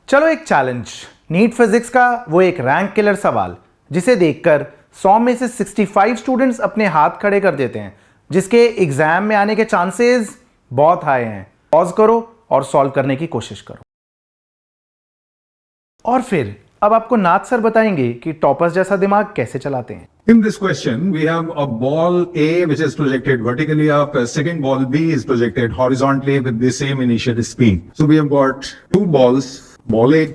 चलो एक challenge, NEET physics का वो एक रैंक किलर सवाल जिसे देखकर 100 में से 65 स्टूडेंट्स अपने हाथ खड़े कर देते हैं, जिसके एग्जाम में आने के चांसेस बहुत हाई हैं। पॉज करो और सॉल्व करने की कोशिश करो। और फिर अब आपको नाथ सर बताएंगे कि टॉपर्स जैसा दिमाग कैसे चलाते हैं। In this question, we have a ball A which is projected vertically up, a second ball B is projected horizontally with the same initial speed. So we have got two balls, ball A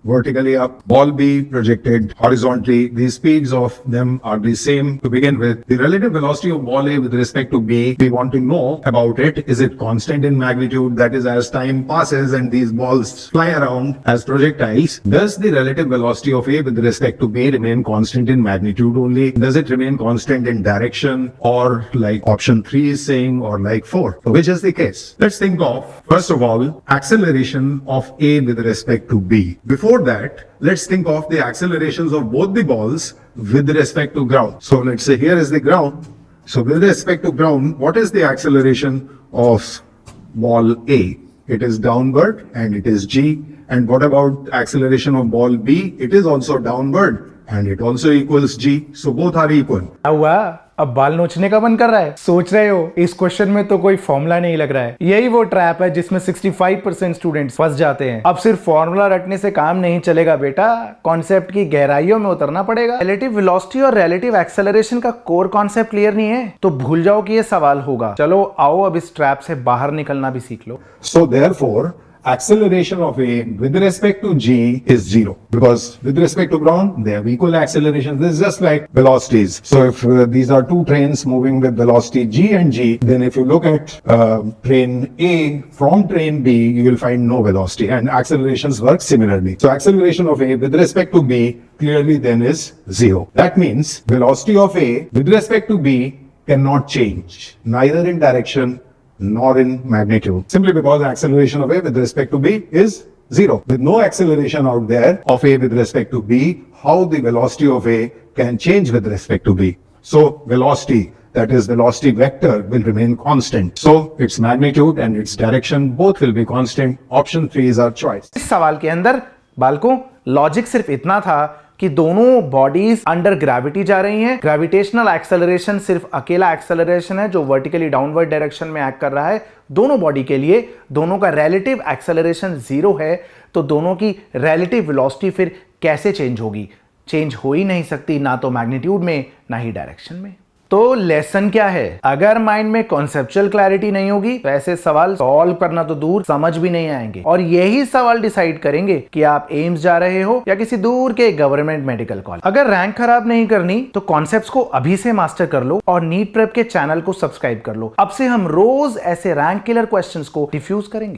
vertically up, ball B projected horizontally. The speeds of them are the same to begin with. The relative velocity of ball A with respect to B, we want to know about it. Is it constant in magnitude? That is, as time passes and these balls fly around as projectiles, does the relative velocity of A with respect to B remain constant in magnitude only? Does it remain constant in direction, or like option 3 is saying, or like 4? So which is the case? Let's think of, first of all, acceleration of A with respect to B. Before that, let's think of the accelerations of both the balls with respect to ground. So let's say here is the ground. So with respect to ground, what is the acceleration of ball A? It is downward and it is g. And what about acceleration of ball B? It is also downward and it also equals g. So both are equal. क्या हुआ? अब बाल नोचने का मन कर रहा है? सोच रहे हो इस क्वेश्चन में तो कोई फॉर्मूला नहीं लग रहा है। यही वो ट्रैप है जिसमें 65% स्टूडेंट्स फंस जाते हैं। अब सिर्फ फॉर्मूला रटने से काम नहीं चलेगा बेटा, कॉन्सेप्ट की गहराइयों में उतरना पड़ेगा। रिलेटिव वेलोसिटी और रिलेटिव एक्सेलरेशन का कोर कॉन्सेप्ट क्लियर नहीं है तो भूल जाओ कि ये सवाल होगा। चलो आओ अब इस ट्रैप से बाहर निकलना भी सीख लो। So therefore, acceleration of A with respect to g is 0, because with respect to ground they have equal acceleration. This is just like velocities. So if these are two trains moving with velocity g and g, then if you look at train A from train B, you will find no velocity, and accelerations work similarly. So acceleration of A with respect to B clearly then is 0. That means velocity of A with respect to B cannot change, neither in direction nor in magnitude, simply because the acceleration of A with respect to B is 0. With no acceleration out there of A with respect to B, how the velocity of A can change with respect to B? So velocity, that is velocity vector, will remain constant. So its magnitude and its direction both will be constant. Option 3 is our choice. इस सवाल के अंदर बालकों logic सिर्फ इतना था कि दोनों बॉडीज अंडर ग्रेविटी जा रही हैं। ग्रेविटेशनल एक्सेलरेशन सिर्फ अकेला एक्सेलरेशन है जो वर्टिकली डाउनवर्ड डायरेक्शन में एक्ट कर रहा है दोनों बॉडी के लिए। दोनों का रिलेटिव एक्सेलरेशन 0 है तो दोनों की रिलेटिव वेलोसिटी फिर कैसे चेंज होगी? चेंज हो ही नहीं सकती, ना तो मैग्नीट्यूड में ना ही डायरेक्शन में। तो लेसन क्या है? अगर माइंड में कॉन्सेप्चुअल क्लैरिटी नहीं होगी तो ऐसे सवाल सॉल्व करना तो दूर, समझ भी नहीं आएंगे। और यही सवाल डिसाइड करेंगे कि आप एम्स जा रहे हो या किसी दूर के गवर्नमेंट मेडिकल कॉलेज। अगर रैंक खराब नहीं करनी तो कॉन्सेप्ट्स को अभी से मास्टर कर लो और नीट प्रेप के चैनल को सब्सक्राइब कर लो। अब से हम रोज ऐसे रैंक किलर क्वेश्चंस को डिफ्यूज करेंगे।